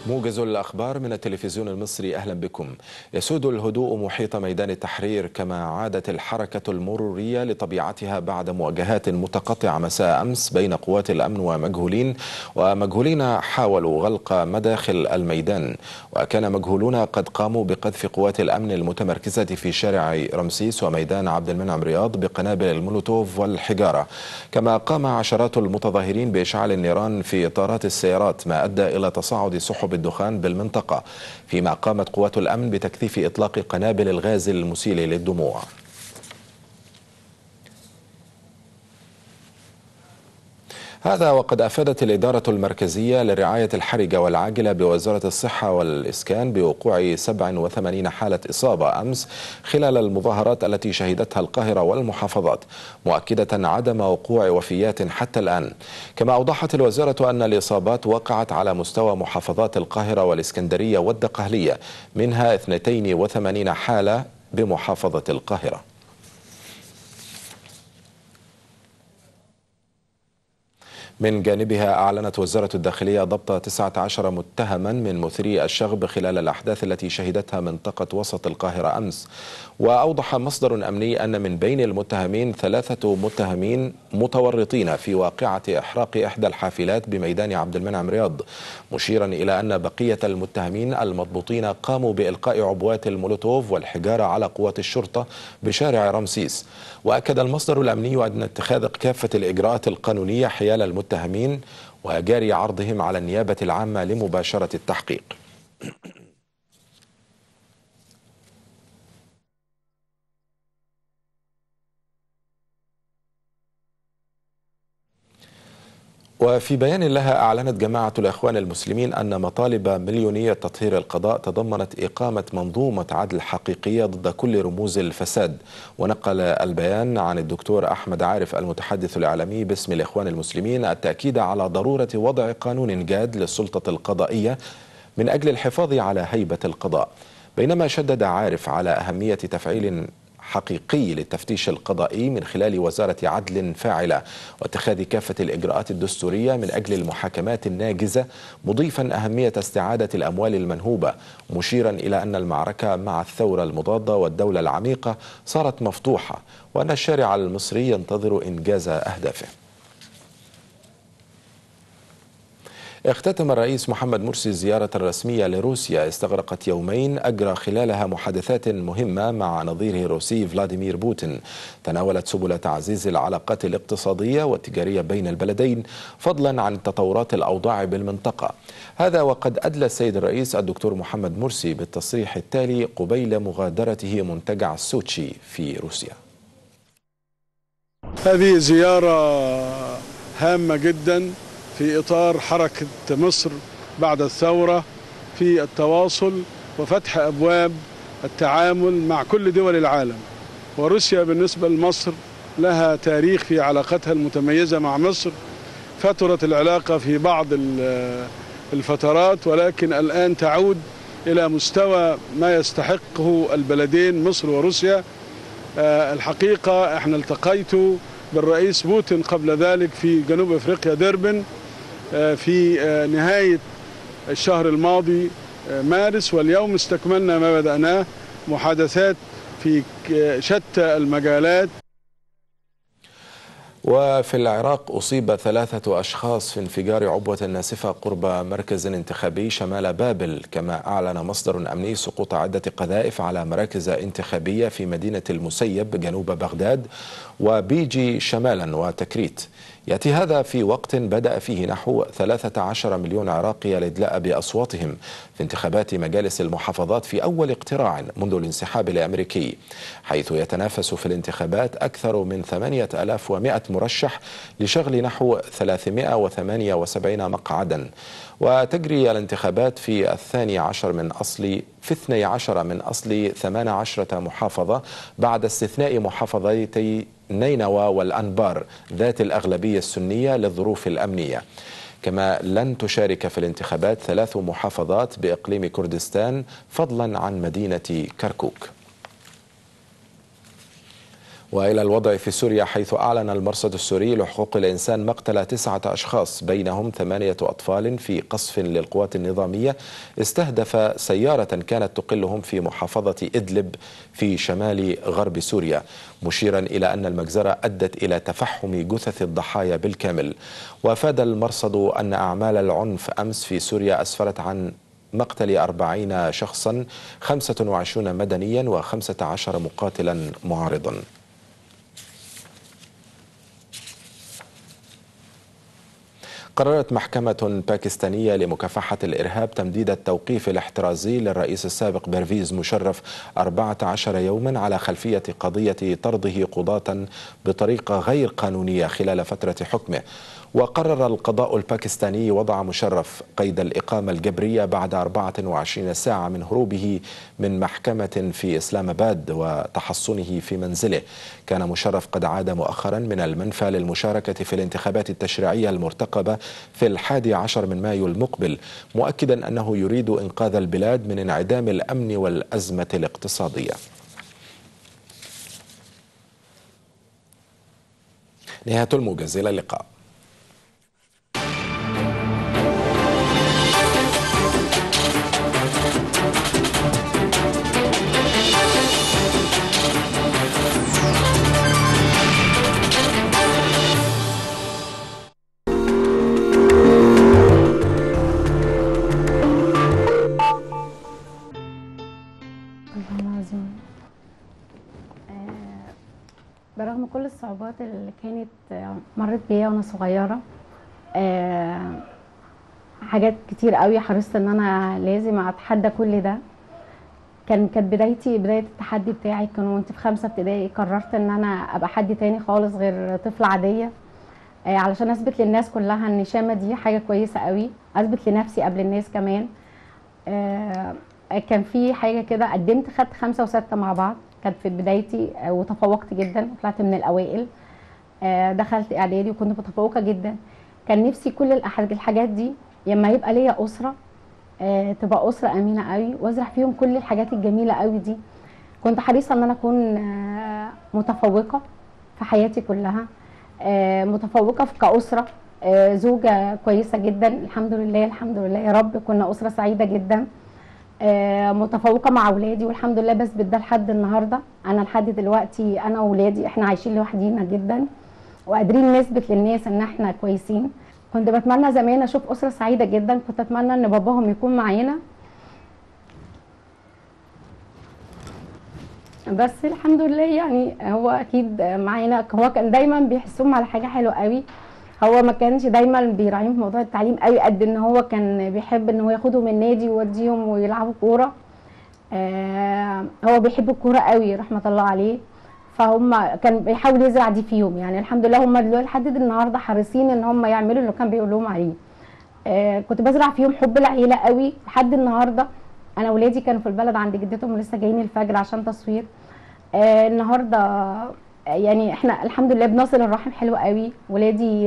موجز الأخبار من التلفزيون المصري، أهلا بكم. يسود الهدوء محيط ميدان التحرير كما عادت الحركة المرورية لطبيعتها بعد مواجهات متقطعة مساء أمس بين قوات الأمن ومجهولين حاولوا غلق مداخل الميدان. وكان مجهولون قد قاموا بقذف قوات الأمن المتمركزة في شارع رمسيس وميدان عبد المنعم رياض بقنابل المولوتوف والحجارة، كما قام عشرات المتظاهرين بإشعال النيران في إطارات السيارات ما أدى إلى تصاعد سحب الدخان بالمنطقة، فيما قامت قوات الأمن بتكثيف إطلاق قنابل الغاز المسيل للدموع. هذا وقد أفادت الإدارة المركزية للرعاية الحرجة والعاجلة بوزارة الصحة والإسكان بوقوع 87 حالة إصابة أمس خلال المظاهرات التي شهدتها القاهرة والمحافظات، مؤكدة عدم وقوع وفيات حتى الآن. كما أوضحت الوزارة أن الإصابات وقعت على مستوى محافظات القاهرة والإسكندرية والدقهلية، منها 82 حالة بمحافظة القاهرة. من جانبها أعلنت وزارة الداخلية ضبط 19 متهما من مثيري الشغب خلال الأحداث التي شهدتها منطقة وسط القاهرة أمس. وأوضح مصدر أمني أن من بين المتهمين 3 متهمين متورطين في واقعة إحراق إحدى الحافلات بميدان عبد المنعم رياض، مشيرا إلى أن بقية المتهمين المضبوطين قاموا بإلقاء عبوات المولوتوف والحجارة على قوات الشرطة بشارع رمسيس. وأكد المصدر الأمني أن اتخاذ كافة الإجراءات القانونية حيال المتهمين وجاري عرضهم على النيابة العامة لمباشرة التحقيق. وفي بيان لها أعلنت جماعة الإخوان المسلمين أن مطالب مليونية تطهير القضاء تضمنت إقامة منظومة عدل حقيقية ضد كل رموز الفساد. ونقل البيان عن الدكتور أحمد عارف المتحدث الإعلامي باسم الإخوان المسلمين التأكيد على ضرورة وضع قانون جاد للسلطة القضائية من أجل الحفاظ على هيبة القضاء، بينما شدد عارف على أهمية تفعيل حقيقي للتفتيش القضائي من خلال وزارة عدل فاعلة واتخاذ كافة الإجراءات الدستورية من أجل المحاكمات الناجزة، مضيفا أهمية استعادة الأموال المنهوبة، مشيرا إلى أن المعركة مع الثورة المضادة والدولة العميقة صارت مفتوحة وأن الشارع المصري ينتظر إنجاز أهدافه. اختتم الرئيس محمد مرسي زيارة رسمية لروسيا استغرقت يومين أجرى خلالها محادثات مهمة مع نظيره الروسي فلاديمير بوتين تناولت سبل تعزيز العلاقات الاقتصادية والتجارية بين البلدين، فضلا عن تطورات الأوضاع بالمنطقة. هذا وقد أدلى السيد الرئيس الدكتور محمد مرسي بالتصريح التالي قبيل مغادرته منتجع سوتشي في روسيا: هذه زيارة هامة جدا في إطار حركة مصر بعد الثورة في التواصل وفتح أبواب التعامل مع كل دول العالم. وروسيا بالنسبة لمصر لها تاريخ في علاقتها المتميزة مع مصر، فترت العلاقة في بعض الفترات، ولكن الآن تعود إلى مستوى ما يستحقه البلدين مصر وروسيا. الحقيقة احنا التقيت بالرئيس بوتين قبل ذلك في جنوب أفريقيا ديربن في نهاية الشهر الماضي مارس، واليوم استكملنا ما بدأناه، محادثات في شتى المجالات. وفي العراق أصيب 3 أشخاص في انفجار عبوة ناسفة قرب مركز انتخابي شمال بابل، كما أعلن مصدر أمني سقوط عدة قذائف على مراكز انتخابية في مدينة المسيب جنوب بغداد وبيجي شمالا وتكريت. يأتي هذا في وقت بدأ فيه نحو 13 مليون عراقي الإدلاء بأصواتهم في انتخابات مجالس المحافظات في أول اقتراع منذ الانسحاب الأمريكي، حيث يتنافس في الانتخابات أكثر من 8100 مرشح لشغل نحو 378 مقعدا. وتجري الانتخابات في 12 من أصل 18 محافظة بعد استثناء محافظتي نينوى والأنبار ذات الأغلبية السنية للظروف الأمنية. كما لن تشارك في الانتخابات 3 محافظات بإقليم كردستان فضلا عن مدينة كركوك. وإلى الوضع في سوريا، حيث أعلن المرصد السوري لحقوق الإنسان مقتل 9 أشخاص بينهم 8 أطفال في قصف للقوات النظامية استهدف سيارة كانت تقلهم في محافظة إدلب في شمال غرب سوريا، مشيرا إلى أن المجزرة أدت إلى تفحم جثث الضحايا بالكامل. وأفاد المرصد أن أعمال العنف أمس في سوريا أسفرت عن مقتل 40 شخصا، 25 مدنيا و15 مقاتلا معارضا. قررت محكمة باكستانية لمكافحة الإرهاب تمديد التوقيف الاحترازي للرئيس السابق بيرويز مشرف 14 يوما على خلفية قضية طرده قضاة بطريقة غير قانونية خلال فترة حكمه. وقرر القضاء الباكستاني وضع مشرف قيد الإقامة الجبرية بعد 24 ساعة من هروبه من محكمة في إسلام آباد وتحصنه في منزله. كان مشرف قد عاد مؤخرا من المنفى للمشاركة في الانتخابات التشريعية المرتقبة في 11 من مايو المقبل، مؤكدا أنه يريد إنقاذ البلاد من انعدام الأمن والأزمة الاقتصادية. نهاية الموجز، إلى اللقاء. برغم كل الصعوبات اللي كانت مرت بيها وانا صغيره، حاجات كتير قوي حرصت ان انا لازم اتحدى كل ده. كانت بدايه التحدي بتاعي كان وانت في 5 ابتدائي. قررت ان انا ابقى حد تاني خالص غير طفله عاديه، علشان اثبت للناس كلها ان شامه دي حاجه كويسه قوي، اثبت لنفسي قبل الناس كمان. كان في حاجه كده، قدمت خدت 5 و6 مع بعض، كانت في بدايتي وتفوقت جدا وطلعت من الاوائل. دخلت اعدادي وكنت متفوقه جدا. كان نفسي كل الحاجات دي لما يبقى ليا اسره تبقى اسره امينه قوي، وازرع فيهم كل الحاجات الجميله قوي دي. كنت حريصه ان انا اكون متفوقه في حياتي كلها، متفوقه كاسره، زوجه كويسه جدا، الحمد لله الحمد لله يا رب. كنا اسره سعيده جدا، متفوقه مع اولادي، والحمد لله بثبت ده لحد النهارده. انا لحد دلوقتي انا واولادي احنا عايشين لوحدينا جدا، وقادرين نثبت للناس ان احنا كويسين. كنت بتمنى زمان اشوف اسره سعيده جدا، كنت اتمنى ان باباهم يكون معانا، بس الحمد لله يعني هو اكيد معانا. هو كان دايما بيحسهم على حاجه حلوه قوي، هو ما كانش دايما بيراعيهم في موضوع التعليم قوي قد ان هو كان بيحب ان هو ياخدهم النادي ويوديهم ويلعبوا كوره. هو بيحب الكوره قوي رحمه الله عليه، فهم كان بيحاول يزرع دي فيهم. يعني الحمد لله هم دلوقتي لحد النهارده حريصين ان هم يعملوا اللي كان بيقول لهم عليه. كنت بزرع فيهم حب العيله قوي لحد النهارده. انا ولادي كانوا في البلد عند جدتهم ولسه جايين الفجر عشان تصوير. النهارده يعني احنا الحمد لله بنصل الرحم حلو قوي. ولادي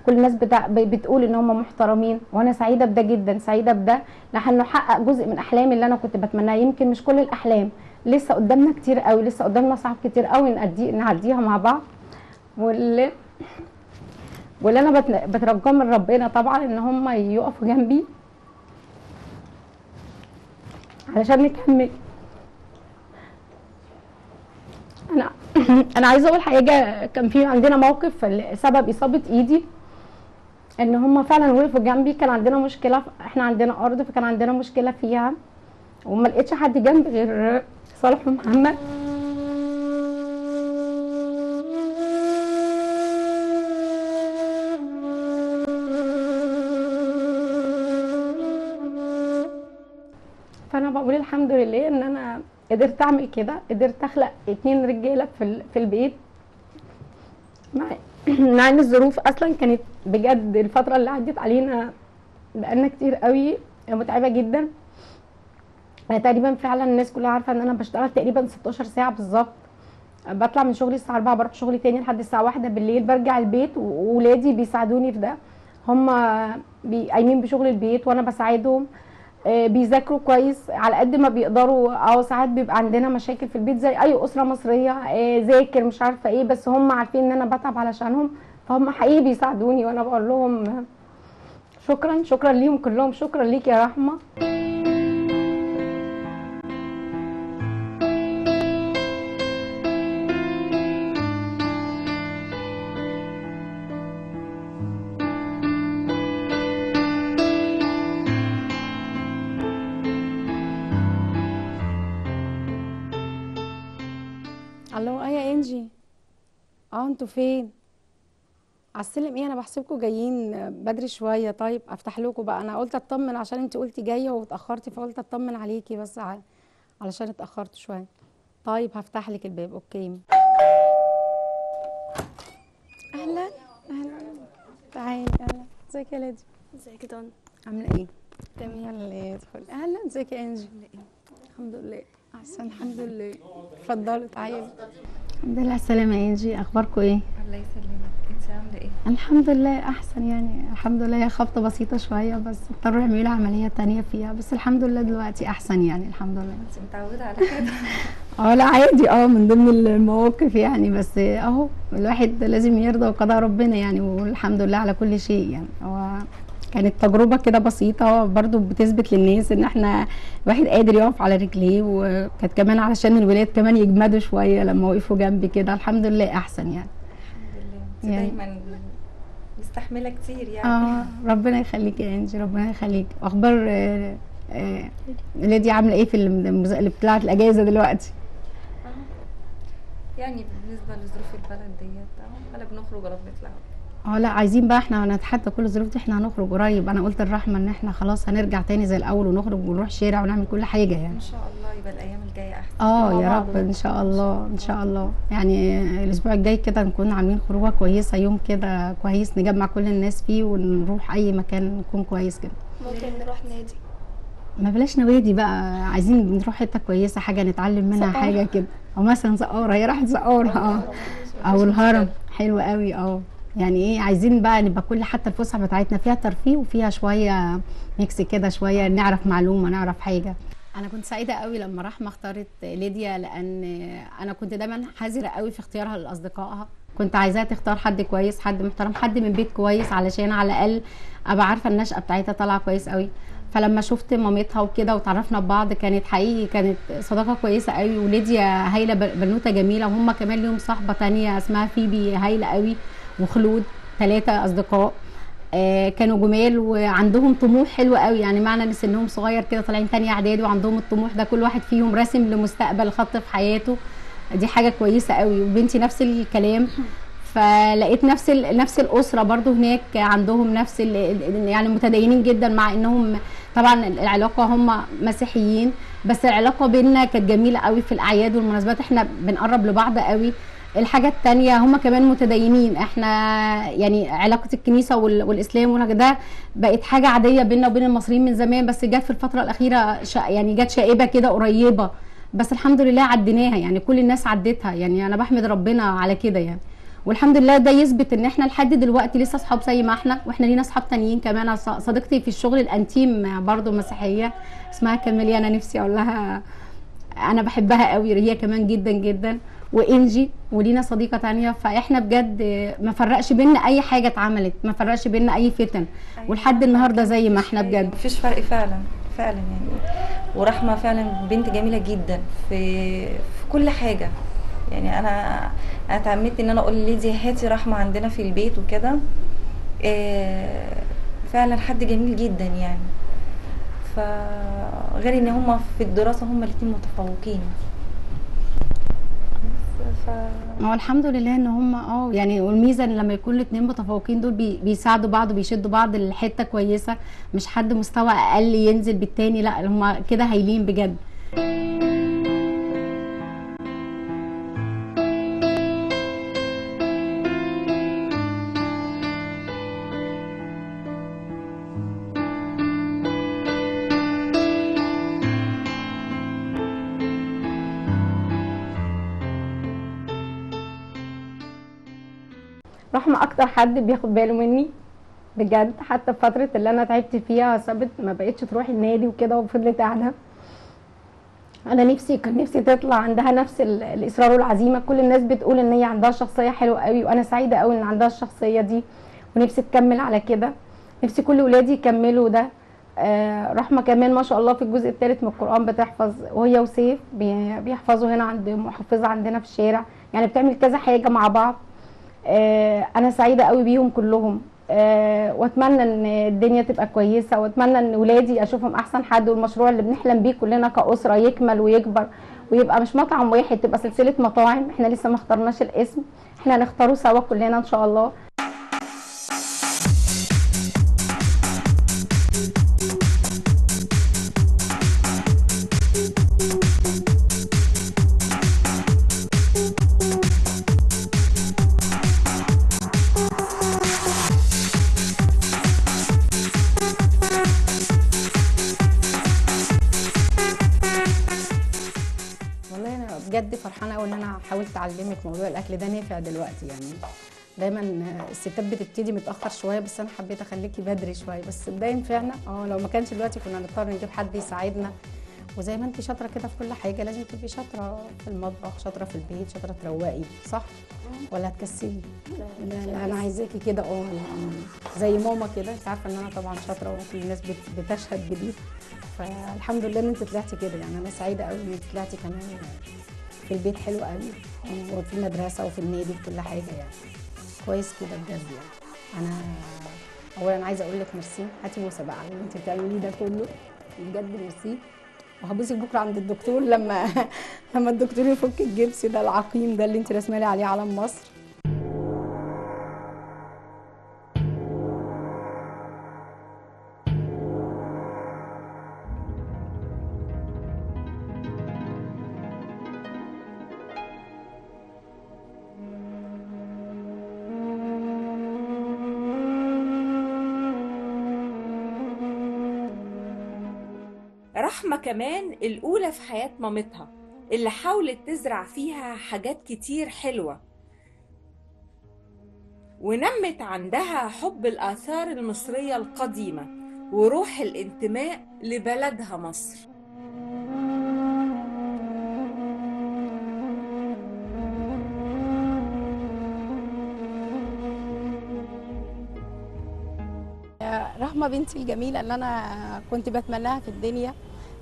كل الناس بتقول ان هم محترمين، وانا سعيده بده جدا، سعيده بده لانه حقق جزء من احلامي اللي انا كنت بتمناها. يمكن مش كل الاحلام، لسه قدامنا كتير قوي، لسه قدامنا صعب كتير قوي نعديها مع بعض. واللي انا بترجاه من ربنا طبعا ان هم يقفوا جنبي علشان نكمل. انا عايزه اقول حاجه. كان في عندنا موقف سبب اصابه ايدي، ان هم فعلا وقفوا جنبي. كان عندنا مشكله، احنا عندنا ارض فكان عندنا مشكله فيها، وما لقيتش حد جنبي غير صالح ومحمد. فانا بقول الحمد لله ان انا قدرت اعمل كده، قدرت اخلق 2 رجاله في البيت، مع ان الظروف اصلا كانت بجد الفتره اللي عدت علينا بقالنا كتير قوي متعبه جدا. انا تقريبا فعلا الناس كلها عارفه ان انا بشتغل تقريبا 16 ساعه بالظبط. بطلع من شغلي الساعه 4 بروح شغلي تاني لحد الساعه 1 بالليل، برجع البيت وولادي بيساعدوني في ده. هم قايمين بشغل البيت وانا بساعدهم. بيذاكروا كويس على قد ما بيقدروا. ساعات بيبقى عندنا مشاكل في البيت زي اي اسره مصريه، ذاكر مش عارفه ايه، بس هم عارفين ان انا بتعب علشانهم، فهم حقيقي بيساعدوني، وانا بقول لهم شكرا. شكرا ليهم كلهم، شكرا ليك يا رحمه. الو يا انجي، انتوا فين؟ على السلم ايه؟ انا بحسبكم جايين بدري شويه. طيب افتح لكم بقى، انا قلت اطمن عشان انت قلتي جايه واتاخرتي، فقلت اطمن عليكي بس علشان اتاخرت شويه. طيب هفتح لك الباب. اوكي. اهلا اهلا، تعالي. اهلا، ازيك يا لادي؟ ازيك يا دون؟ عامله ايه؟ تمام. يلا ادخلي. اهلا، ازيك يا انجي؟ الحمد لله احسن، الحمد لله. اتفضلي تعالي. الحمد لله على السلامه يا انجي، اخباركم ايه؟ الله يسلمك، انت عامله ايه؟ الحمد لله احسن، يعني الحمد لله. هي خبطه بسيطه شويه بس اضطروا يعملوا لي عمليه تانية فيها، بس الحمد لله دلوقتي احسن يعني الحمد لله. انت متعوده على كده؟ لا عادي، من ضمن المواقف يعني، بس اهو الواحد لازم يرضى بقضاء ربنا يعني، والحمد لله على كل شيء يعني. هو كانت تجربه كده بسيطه برضو بتثبت للناس ان احنا الواحد قادر يقف على رجليه، وكانت كمان علشان الولاد كمان يجمدوا شويه لما وقفوا جنبي كده. الحمد لله احسن يعني. الحمد لله. انت دايما مستحمله كتير يعني. ربنا يخليك يا انجي، ربنا يخليك. اخبار ليدي عامله ايه في اللي بتاعت الاجازه دلوقتي؟ يعني بالنسبه لظروف البلد ديت ولا بنخرج ولا بنطلع. لا عايزين بقى احنا نتحدى كل الظروف دي، احنا هنخرج قريب. انا قلت الرحمه ان احنا خلاص هنرجع تاني زي الاول، ونخرج ونروح شارع ونعمل كل حاجه يعني. ان شاء الله يبقى الايام الجايه احسن. يا رب ان شاء الله ان شاء الله. يعني الاسبوع الجاي كده نكون عاملين خروجه كويسه، يوم كده كويس نجمع كل الناس فيه ونروح اي مكان يكون كويس كده. ممكن نروح نادي. ما بلاش نوادي بقى، عايزين نروح حته كويسه، حاجه نتعلم منها سقارة. حاجه كده، او مثلا سقاره. هي راحت سقاره او الهرم حلو قوي. يعني ايه، عايزين بقى نبقى كل حتى الفسحه بتاعتنا فيها ترفيه وفيها شويه ميكس كده، شويه نعرف معلومه نعرف حاجه. انا كنت سعيده قوي لما رحمه اختارت ليديا، لان انا كنت دايما حذره قوي في اختيارها لاصدقائها. كنت عايزاها تختار حد كويس، حد محترم، حد من بيت كويس، علشان على الاقل ابقى عارفه النشأه بتاعتها طالعه كويس قوي. فلما شفت مامتها وكده وتعرفنا ببعض، كانت حقيقي كانت صداقه كويسه قوي. وليديا هايله، بنوته جميله. وهم كمان ليهم صاحبه تانية اسمها فيبي هايله قوي، وخلود. 3 اصدقاء كانوا جمال وعندهم طموح حلو قوي، يعني معنى ان سنهم صغير كده طالعين تانية اعدادي وعندهم الطموح ده. كل واحد فيهم راسم لمستقبل خط في حياته، دي حاجه كويسه قوي. وبنتي نفس الكلام. فلقيت نفس الاسره برضو هناك عندهم نفس يعني متدينين جدا، مع انهم طبعا العلاقه هم مسيحيين، بس العلاقه بيننا كانت جميله قوي. في الاعياد والمناسبات احنا بنقرب لبعض قوي. الحاجه الثانيه هم كمان متدينين، احنا يعني علاقه الكنيسه والاسلام ده بقت حاجه عاديه بيننا وبين المصريين من زمان، بس جت في الفتره الاخيره يعني جت شائبه كده قريبه، بس الحمد لله عديناها يعني. كل الناس عدتها يعني، انا بحمد ربنا على كده يعني. والحمد لله ده يثبت ان احنا لحد دلوقتي لسه اصحاب زي ما احنا، واحنا لينا اصحاب تانيين كمان. صديقتي في الشغل الانتيم برضو مسيحيه اسمها كاميليا، انا نفسي اقول لها انا بحبها قوي، هي كمان جدا جدا. وانجي ولينا صديقه تانية. فاحنا بجد ما فرقش بينا اي حاجه اتعملت، ما فرقش بينا اي فتن، ولحد النهارده زي ما احنا بجد. مفيش فرق فعلا فعلا يعني. ورحمه فعلا بنت جميله جدا في كل حاجه يعني. انا اتعمدت ان انا اقول لليدي هاتي رحمه عندنا في البيت وكده. فعلا حد جميل جدا يعني. فغير ان هما في الدراسه هما الاثنين متفوقين. هو الحمد لله ان هم يعني. والميزه ان لما يكون الاثنين متفوقين دول بيساعدوا بعض وبيشدوا بعض لحته كويسه، مش حد مستوى اقل ينزل بالتاني، لا هم كده هايلين بجد. رحمة اكتر حد بياخد باله مني، بجد. حتى في فتره اللي انا تعبت فيها سابت ما بقتش تروح النادي وكده وفضلت قاعده. انا كان نفسي تطلع عندها نفس الاصرار والعزيمه. كل الناس بتقول ان هي عندها شخصيه حلوه قوي، وانا سعيده قوي ان عندها الشخصيه دي، ونفسي تكمل على كده. نفسي كل ولادي يكملوا ده. رحمه كمان ما شاء الله في الجزء الثالث من القران بتحفظ، وهي وسيف بيحفظوا هنا عند محفظه عندنا في الشارع، يعني بتعمل كذا حاجه مع بعض. انا سعيده قوي بيهم كلهم. واتمنى ان الدنيا تبقى كويسه، واتمنى ان ولادي اشوفهم احسن حد، والمشروع اللي بنحلم بيه كلنا كاسره يكمل ويكبر، ويبقى مش مطعم واحد، تبقى سلسله مطاعم. احنا لسه ما اخترناش الاسم، احنا هنختاره سوا كلنا ان شاء الله. بجد فرحانه قوي ان انا حاولت اعلمك موضوع الاكل ده نافع دلوقتي. يعني دايما الستات بتبتدي متاخر شويه، بس انا حبيت اخليكي بدري شويه، بس ده ينفعنا. لو ما كانش دلوقتي كنا هنضطر نجيب حد يساعدنا. وزي ما انت شاطره كده في كل حاجه، لازم تبقي شاطره في المطبخ، شاطره في البيت، شاطره تروقي، صح ولا هتكسلي؟ لا انا عايزاكي كده يعني زي ماما كده. انت عارفه ان انا طبعا شاطره وكل الناس بتشهد بدي، فالحمد لله ان انت طلعتي كده. يعني انا سعيده قوي ان انت طلعتي كمان في البيت حلو قوي، وفي المدرسه وفي النادي وفي كل حاجه. يعني كويس كده بجد. يعني انا اولا عايزه اقول لك ميرسي، هاتي بوسه بقى على اللي انت بتعمليه ده كله، بجد ميرسي. وهبوسك بكره عند الدكتور لما الدكتور يفك الجبس ده العقيم ده اللي انت رسمالي عليه علم مصر. رحمة كمان الأولى في حياة مامتها اللي حاولت تزرع فيها حاجات كتير حلوة، ونمت عندها حب الآثار المصرية القديمة وروح الانتماء لبلدها مصر. رحمة بنتي الجميلة اللي أنا كنت بتمناها في الدنيا،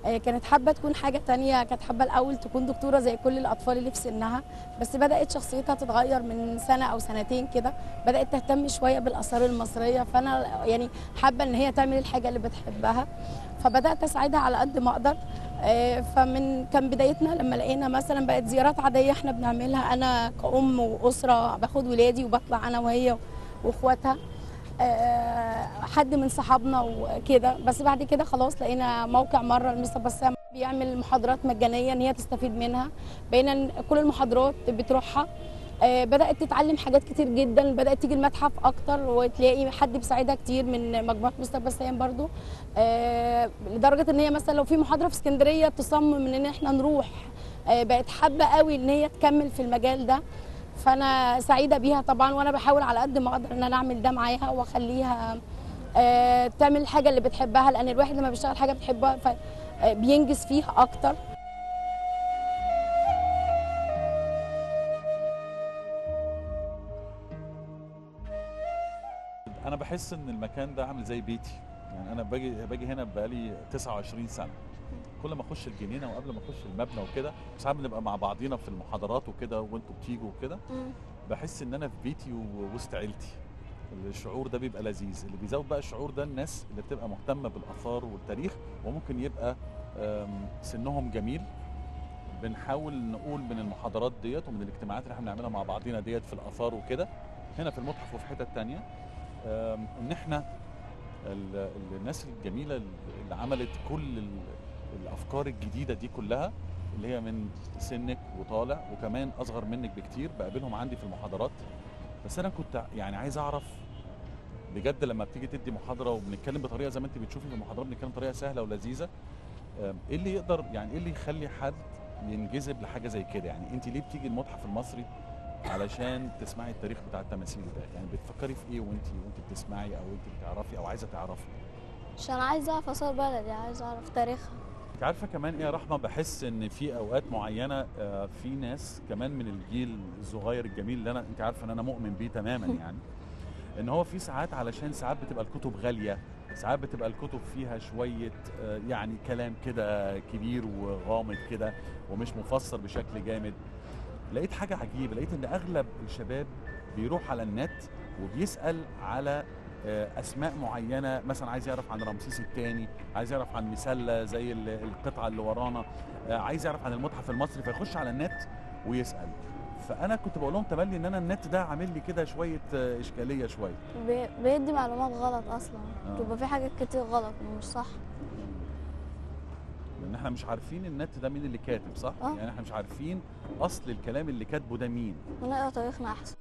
كانت حابة تكون حاجة تانية. كانت حابة الأول تكون دكتورة زي كل الأطفال اللي في سنها، بس بدأت شخصيتها تتغير من سنة أو سنتين كده، بدأت تهتم شوية بالآثار المصرية. فأنا يعني حابة إن هي تعمل الحاجة اللي بتحبها، فبدأت أساعدها على قد ما أقدر. كان بدايتنا لما لقينا مثلا بقت زيارات عادية احنا بنعملها، أنا كأم وأسرة باخد ولادي وبطلع أنا وهي وأخواتها، حد من صحابنا وكده. بس بعد كده خلاص لقينا موقع مره المستر بسام بيعمل محاضرات مجانيه ان هي تستفيد منها، بقينا كل المحاضرات بتروحها. بدات تتعلم حاجات كتير جدا، بدات تيجي المتحف اكتر وتلاقي حد بيساعدها كتير من مجموعه مستر بسام برضو، لدرجه ان هي مثلا لو في محاضره في اسكندريه تصمم ان احنا نروح. بقت حابه قوي ان هي تكمل في المجال ده، فانا سعيده بيها طبعا. وانا بحاول على قد ما اقدر ان انا اعمل ده معاها واخليها تعمل الحاجه اللي بتحبها، لان الواحد لما بيشتغل حاجه بتحبها بينجز فيها اكتر. انا بحس ان المكان ده عامل زي بيتي. يعني انا باجي هنا بقالي 29 سنه. كل ما اخش الجنينه وقبل ما اخش المبنى وكده، ساعات بنبقى مع بعضينا في المحاضرات وكده وانتوا بتيجوا وكده، بحس ان انا في بيتي ووسط عيلتي. الشعور ده بيبقى لذيذ. اللي بيزود بقى الشعور ده الناس اللي بتبقى مهتمه بالاثار والتاريخ، وممكن يبقى سنهم جميل. بنحاول نقول من المحاضرات ديت ومن الاجتماعات اللي احنا بنعملها مع بعضينا ديت في الاثار وكده، هنا في المتحف وفي حتت تانية، ان احنا الناس الجميله اللي عملت كل الافكار الجديده دي كلها، اللي هي من سنك وطالع وكمان اصغر منك بكتير، بقابلهم عندي في المحاضرات. بس انا كنت يعني عايز اعرف بجد، لما بتيجي تدي محاضره وبنتكلم بطريقه زي ما انت بتشوفي في المحاضرات، بنتكلم بطريقه سهله ولذيذه، ايه اللي يقدر، يعني ايه اللي يخلي حد ينجذب لحاجه زي كده؟ يعني انت ليه بتيجي المتحف المصري علشان تسمعي التاريخ بتاع التماثيل ده؟ يعني بتفكري في ايه وانت بتسمعي او انت بتعرفي او عايزه تعرفي؟ عشان عايزة اعرف اثار بلدي، عايزة اعرف تاريخها. انت عارفه كمان ايه يا رحمه، بحس ان في اوقات معينه في ناس كمان من الجيل الصغير الجميل اللي انت عارفه ان انا مؤمن بيه تماما يعني ان هو في ساعات، علشان ساعات بتبقى الكتب غاليه، ساعات بتبقى الكتب فيها شويه يعني كلام كده كبير وغامض كده ومش مفسر بشكل جامد. لقيت حاجه عجيبه، لقيت ان اغلب الشباب بيروح على النت وبيسال على اسماء معينه، مثلا عايز يعرف عن رمسيس الثاني، عايز يعرف عن مسله زي القطعه اللي ورانا، عايز يعرف عن المتحف المصري، فيخش على النت ويسال. فانا كنت بقول لهم تملي ان انا النت ده عامل لي كده شويه اشكاليه شويه، بيدي معلومات غلط اصلا، بيبقى في حاجات كتير غلط ومش صح. لان احنا مش عارفين النت ده مين اللي كاتب، صح؟ يعني احنا مش عارفين اصل الكلام اللي كاتبه ده مين. ونقرا تاريخنا احسن.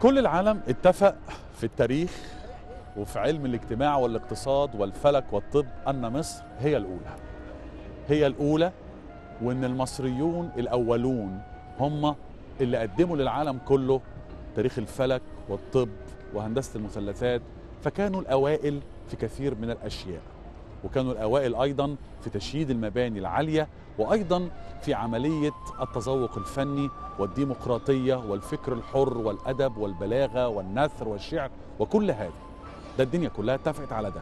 كل العالم اتفق في التاريخ وفي علم الاجتماع والاقتصاد والفلك والطب أن مصر هي الأولى، هي الأولى، وأن المصريون الأولون هم اللي قدموا للعالم كله تاريخ الفلك والطب وهندسة المثلثات، فكانوا الأوائل في كثير من الأشياء، وكانوا الأوائل أيضا في تشييد المباني العالية، وأيضا في عملية التذوق الفني والديمقراطية والفكر الحر والأدب والبلاغة والنثر والشعر وكل هذا. ده الدنيا كلها اتفقت على ده.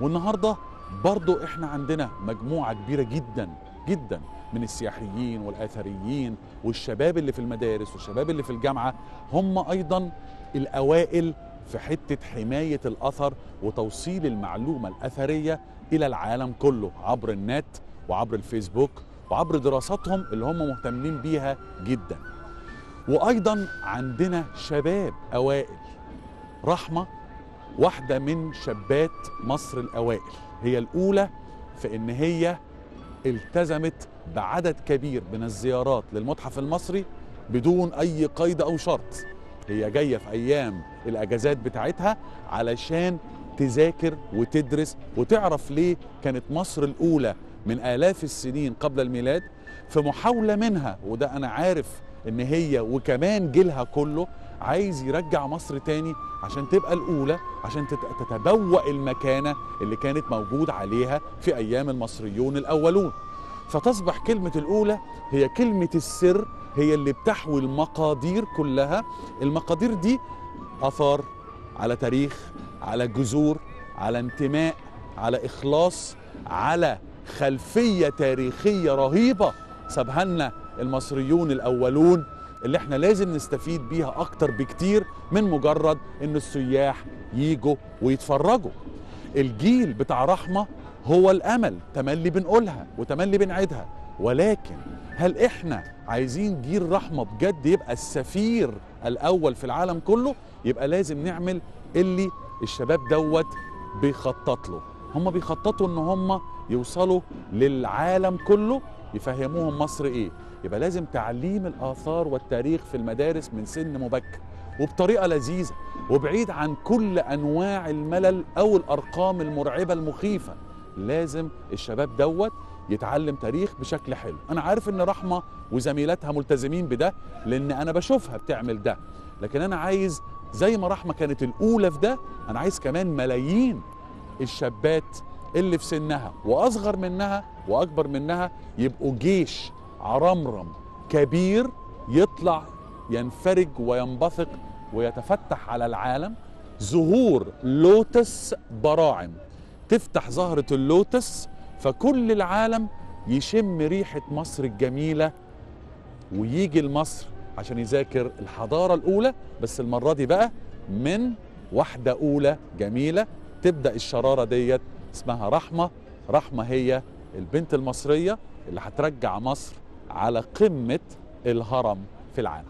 والنهاردة برضو احنا عندنا مجموعة كبيرة جدا جدا من السياحيين والآثريين والشباب اللي في المدارس والشباب اللي في الجامعة، هم أيضا الأوائل في حتة حماية الأثر وتوصيل المعلومة الأثرية إلى العالم كله عبر النت وعبر الفيسبوك وعبر دراساتهم اللي هم مهتمين بيها جدا. وأيضا عندنا شباب أوائل. رحمة واحدة من شابات مصر الأوائل، هي الأولى في إن هي التزمت بعدد كبير من الزيارات للمتحف المصري بدون أي قيد أو شرط. هي جاية في أيام الأجازات بتاعتها علشان تذاكر وتدرس وتعرف ليه كانت مصر الأولى من آلاف السنين قبل الميلاد، في محاولة منها، وده أنا عارف إن هي وكمان جيلها كله عايز يرجع مصر تاني عشان تبقى الأولى، عشان تتبوأ المكانة اللي كانت موجود عليها في أيام المصريون الأولون. فتصبح كلمة الأولى هي كلمة السر، هي اللي بتحوي المقادير كلها. المقادير دي آثار، على تاريخ، على جذور، على انتماء، على إخلاص، على خلفية تاريخية رهيبة سابها لنا المصريون الأولون، اللي احنا لازم نستفيد بيها أكتر بكتير من مجرد إن السياح ييجوا ويتفرجوا. الجيل بتاع رحمة هو الأمل، تملي بنقولها وتملي بنعيدها، ولكن هل احنا عايزين جيل رحمة بجد يبقى السفير الأول في العالم كله؟ يبقى لازم نعمل اللي الشباب دوت بيخطط له. هم بيخططوا ان هم يوصلوا للعالم كله يفهموهم مصر ايه. يبقى لازم تعليم الآثار والتاريخ في المدارس من سن مبكر وبطريقة لذيذة وبعيد عن كل أنواع الملل أو الأرقام المرعبة المخيفة. لازم الشباب دوت يتعلم تاريخ بشكل حلو. أنا عارف إن رحمة وزميلاتها ملتزمين بده لأن أنا بشوفها بتعمل ده، لكن أنا عايز زي ما رحمة كانت الأولى في ده، أنا عايز كمان ملايين الشابات اللي في سنها وأصغر منها وأكبر منها يبقوا جيش عرمرم كبير يطلع ينفرج وينبثق ويتفتح على العالم. زهور لوتس براعم تفتح زهرة اللوتس فكل العالم يشم ريحة مصر الجميلة ويجي لمصر عشان يذاكر الحضارة الأولى، بس المرة دي بقى من واحدة أولى جميلة تبدأ الشرارة ديت اسمها رحمة. رحمة هي البنت المصرية اللي هترجع مصر على قمة الهرم في العالم.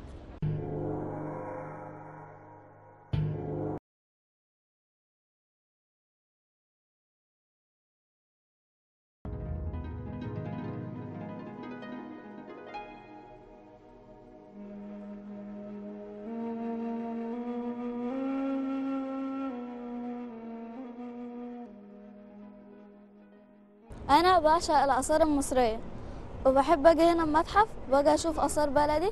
انا بعشق الاثار المصريه وبحب اجي هنا المتحف، باجي اشوف اثار بلدي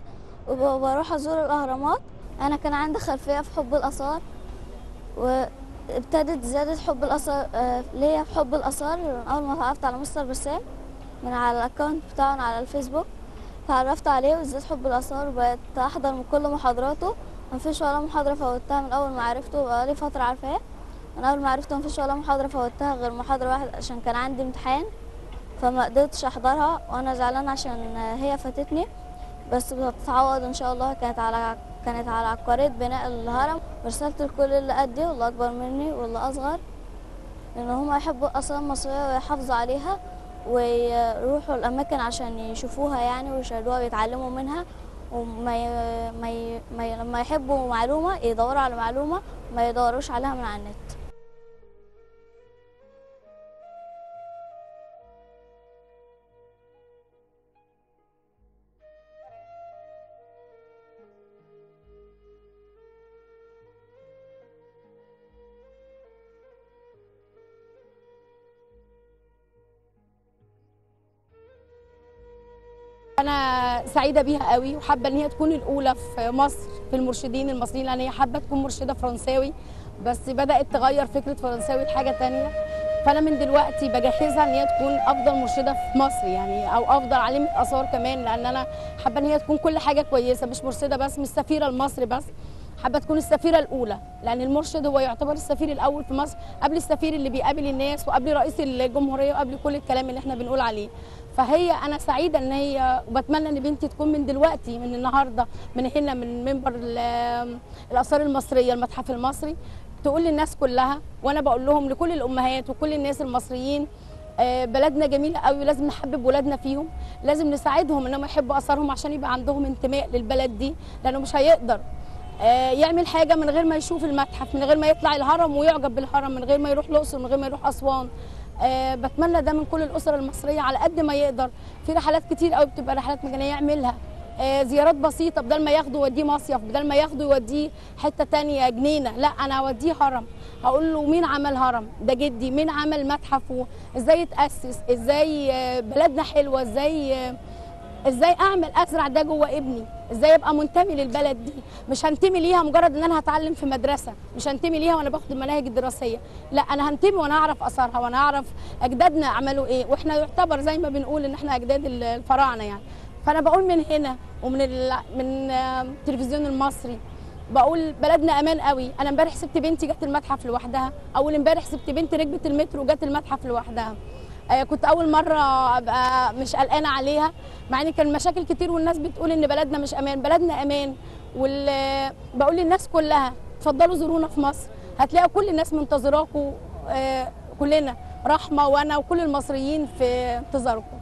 وبروح ازور الاهرامات. انا كان عندي خلفيه في حب الاثار، وابتدت زياده حب الاثار ليا في حب الاثار اول ما اتعرفت على مستر بسام من على الاكونت بتاعه على الفيسبوك. تعرفت عليه وزيد حب الاثار وبقيت احضر من كل محاضراته. مفيش ولا محاضره فوتها من اول ما عرفته، بقالي فتره عارفاه. من اول ما عرفته مفيش ولا محاضره فوتها غير محاضره واحده عشان كان عندي امتحان فما قدرتش احضرها وانا زعلانه عشان هي فاتتني، بس بتتعوض ان شاء الله. كانت على عبقريه بناء الهرم. رسالتي لكل اللي قدي واللي اكبر مني واللي اصغر ان هم يحبوا الاثار المصريه ويحافظوا عليها ويروحوا الاماكن عشان يشوفوها يعني ويشاهدوها ويتعلموا منها. لما يحبوا معلومه يدوروا على معلومه، ما يدوروش عليها من على النت. أنا سعيدة بيها قوي وحابة إن هي تكون الأولى في مصر في المرشدين المصريين، لأن هي حابة تكون مرشدة فرنساوي بس بدأت تغير فكرة فرنساوي لحاجة تانية. فأنا من دلوقتي بجهزها إن هي تكون أفضل مرشدة في مصر يعني، أو أفضل عالمة آثار كمان، لأن أنا حابة إن هي تكون كل حاجة كويسة، مش مرشدة بس، مش سفيرة لمصر بس، حابة تكون السفيرة الأولى، لأن المرشد هو يعتبر السفير الأول في مصر قبل السفير اللي بيقابل الناس وقبل رئيس الجمهورية وقبل كل الكلام اللي احنا بنقول عليه. فهي أنا سعيدة إن هي، وبتمنى إن بنتي تكون من دلوقتي من النهاردة من هنا من منبر الآثار المصرية المتحف المصري تقول للناس كلها، وأنا بقول لهم لكل الأمهات وكل الناس المصريين بلدنا جميلة قوي ولازم نحبب ولادنا فيهم، لازم نساعدهم إنهم يحبوا آثارهم عشان يبقى عندهم انتماء للبلد دي، لأنه مش هيقدر يعمل حاجة من غير ما يشوف المتحف، من غير ما يطلع الهرم ويعجب بالهرم، من غير ما يروح الأقصر، من غير ما يروح أسوان. بتمنى ده من كل الأسر المصرية على قد ما يقدر. في رحلات كتير قوي بتبقى رحلات مجانية يعملها، زيارات بسيطة، بدل ما ياخده يوديه مصيف، بدل ما ياخده يوديه حتة تانية جنينة، لا أنا أوديه هرم، هقول له مين عمل هرم؟ ده جدي. مين عمل متحف؟ ازاي اتأسس؟ ازاي بلدنا حلوة؟ ازاي اعمل ازرع ده جوه ابني؟ ازاي ابقى منتمي للبلد دي؟ مش هنتمي ليها مجرد ان انا هتعلم في مدرسه، مش هنتمي ليها وانا باخد المناهج الدراسيه، لا انا هنتمي وانا اعرف اثارها وانا اعرف اجدادنا عملوا ايه، واحنا يعتبر زي ما بنقول ان احنا اجداد الفراعنه يعني. فانا بقول من هنا ومن من التلفزيون المصري بقول بلدنا امان قوي. انا امبارح سبت بنتي جت المتحف لوحدها، اول امبارح سبت بنتي ركبت المترو وجت المتحف لوحدها. كنت اول مره ابقى مش قلقانه عليها، مع ان كان مشاكل كتير والناس بتقول ان بلدنا مش امان. بلدنا امان، بقول للناس كلها اتفضلوا زورونا في مصر، هتلاقوا كل الناس منتظراكم، كلنا رحمه وانا وكل المصريين في انتظاركم.